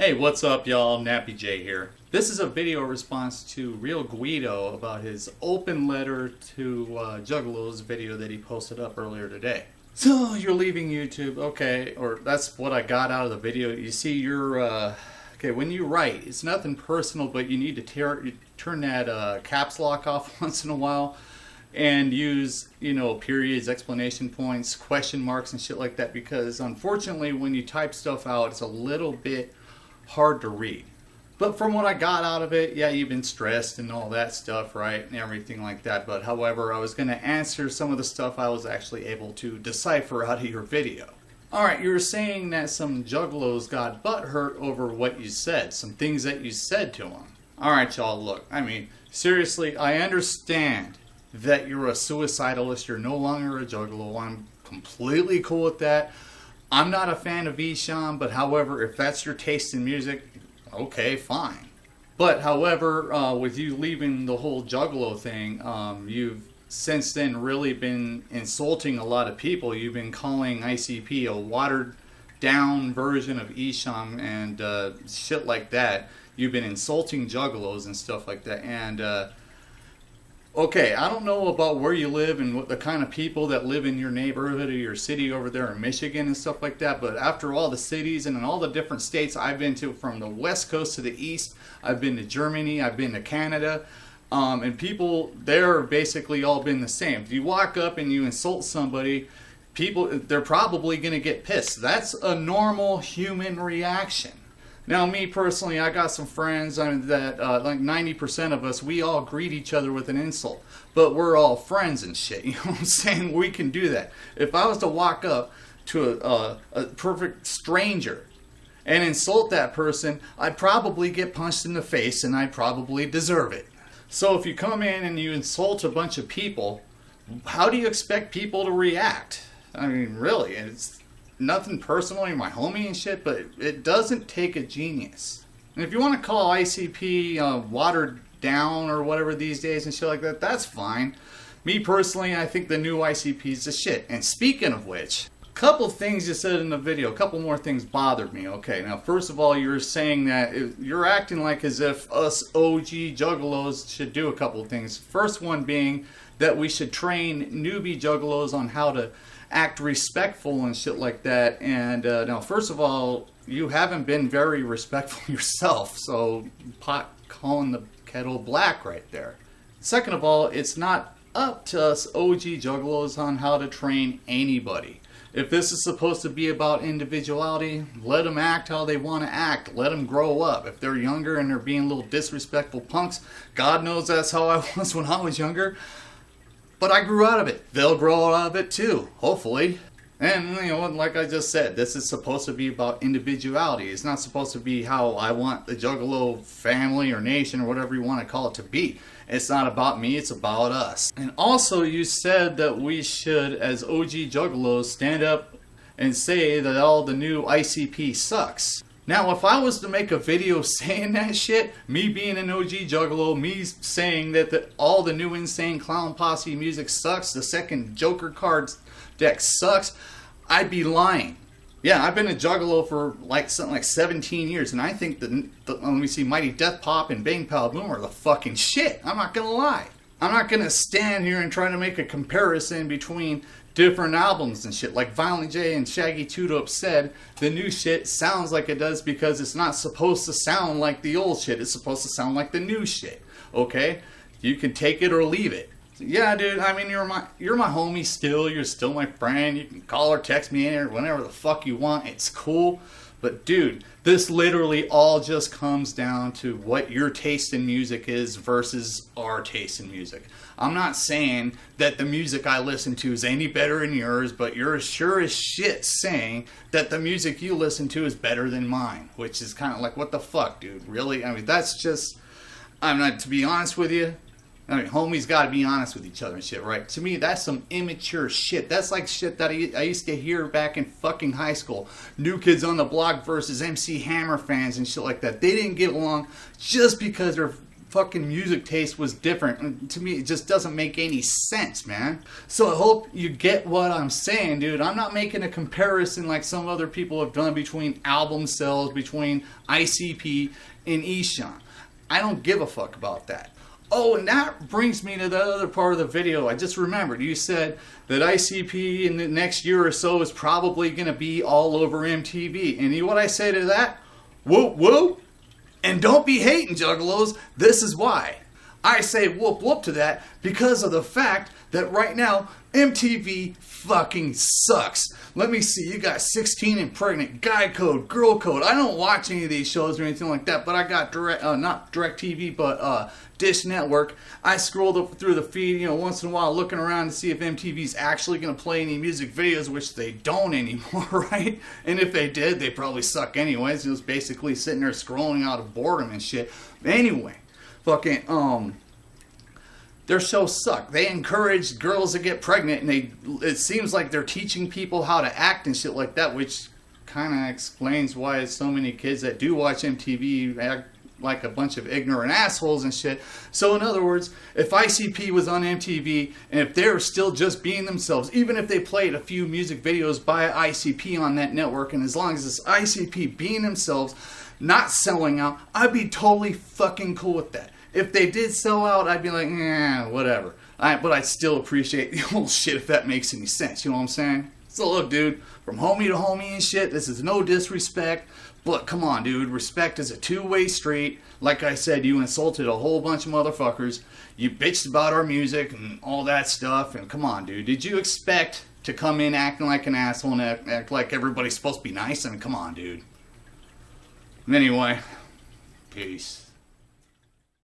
Hey, what's up y'all? Nappy J here. This is a video response to Real Guido about his open letter to Juggalo's video that he posted up earlier today. So you're leaving YouTube, okay, or that's what I got out of the video. You see, okay, when you write, it's nothing personal, but you need to turn that caps lock off once in a while and use, periods, explanation points, question marks and shit like that, because unfortunately when you type stuff out, it's a little bit hard to read. But from what I got out of it, yeah, you've been stressed and all that stuff, right, and everything like that. But however, I was going to answer some of the stuff I was actually able to decipher out of your video. Alright, you were saying that some juggalos got butthurt over what you said, some things that you said to them. Alright y'all, look, I mean, seriously, I understand that you're a suicidalist, you're no longer a juggalo. I'm completely cool with that. I'm not a fan of Esham, but however, if that's your taste in music, okay, fine. But however, with you leaving the whole Juggalo thing, you've since then really been insulting a lot of people. You've been calling ICP a watered down version of Esham and shit like that. You've been insulting Juggalos and stuff like that. And okay, I don't know about where you live and what the kind of people that live in your neighborhood or your city over there in Michigan and stuff like that, but after all the cities and in all the different states I've been to, from the west coast to the east, I've been to Germany, I've been to Canada, and people there basically all been the same. If you walk up and you insult somebody, they're probably going to get pissed. That's a normal human reaction. Now, me personally, I got some friends that, like 90% of us, we all greet each other with an insult. But we're all friends and shit, you know what I'm saying? We can do that. If I was to walk up to a perfect stranger and insult that person, I'd probably get punched in the face and I'd probably deserve it. So if you come in and you insult a bunch of people, how do you expect people to react? I mean, really, it's nothing personal, you're my homie and shit, but it doesn't take a genius. And if you want to call ICP watered down or whatever these days and shit like that, that's fine. Me personally, I think the new ICP is the shit. And speaking of which, a couple things you said in the video, a couple more things bothered me. Okay, now first of all, you're saying that you're acting like as if us OG juggalos should do a couple of things. First one being that we should train newbie juggalos on how to act respectful and shit like that. And now first of all, you haven't been very respectful yourself, so pot calling the kettle black right there. Second of all, it's not up to us OG juggalos on how to train anybody. If this is supposed to be about individuality, let them act how they want to act. Let them grow up. If they're younger and they're being little disrespectful punks, God knows that's how I was when I was younger. But I grew out of it. They'll grow out of it too, hopefully. And, like I just said, this is supposed to be about individuality. It's not supposed to be how I want the Juggalo family or nation or whatever you want to call it to be. It's not about me, it's about us. And also, you said that we should, as OG Juggalos, stand up and say that all the new ICP sucks. Now, if I was to make a video saying that shit, me being an OG Juggalo, me saying that all the new Insane Clown Posse music sucks, the second Joker cards deck sucks, I'd be lying. Yeah, I've been a Juggalo for something like 17 years, and I think let me see, Mighty Death Pop and Bang Pow Boom are the fucking shit. I'm not gonna lie. I'm not gonna stand here and try to make a comparison between different albums and shit. Like Violent J and Shaggy 2 Dope said, the new shit sounds like it does because it's not supposed to sound like the old shit. It's supposed to sound like the new shit. Okay? You can take it or leave it. So, yeah, dude, I mean, you're my homie still. You're still my friend. You can call or text me in or whenever the fuck you want. It's cool. But dude, this literally all just comes down to what your taste in music is versus our taste in music. I'm not saying that the music I listen to is any better than yours, but you're sure as shit saying that the music you listen to is better than mine, which is kind of like, what the fuck, dude? Really? I mean, that's just, I'm not, to be honest with you, I mean, homies gotta be honest with each other and shit, right? To me, that's some immature shit. That's like shit that I used to hear back in fucking high school. New Kids on the Block versus MC Hammer fans and shit like that. They didn't get along just because they're fucking music taste was different. And to me, it just doesn't make any sense, man. So I hope you get what I'm saying, dude. I'm not making a comparison like some other people have done between album sales, between ICP and Eshan. I don't give a fuck about that. Oh, and that brings me to the other part of the video. I just remembered. You said that ICP in the next year or so is probably going to be all over MTV. And you know what I say to that? Whoop, whoop. And don't be hating, Juggalos. This is why. I say whoop whoop to that because of the fact that right now MTV fucking sucks. Let me see. You got 16 and Pregnant, Guy Code, Girl Code. I don't watch any of these shows or anything like that, but I got not DirecTV, but Dish Network. I scrolled up through the feed, you know, once in a while looking around to see if MTV's actually going to play any music videos, which they don't anymore, right? And if they did, they probably suck anyways. It was basically sitting there scrolling out of boredom and shit. Anyway, fucking, their shows suck. They encourage girls to get pregnant, and it seems like they're teaching people how to act and shit like that, which kind of explains why so many kids that do watch MTV act like a bunch of ignorant assholes and shit. So in other words, if ICP was on MTV, and if they're still just being themselves, even if they played a few music videos by ICP on that network, and as long as it's ICP being themselves, not selling out, I'd be totally fucking cool with that. If they did sell out, I'd be like, whatever. But I'd still appreciate the whole shit if that makes any sense. You know what I'm saying? So look, dude, from homie to homie and shit, this is no disrespect. But come on, dude, respect is a two-way street. Like I said, you insulted a whole bunch of motherfuckers. You bitched about our music and all that stuff. And come on, dude, did you expect to come in acting like an asshole and act like everybody's supposed to be nice? I mean, come on, dude. Anyway, peace.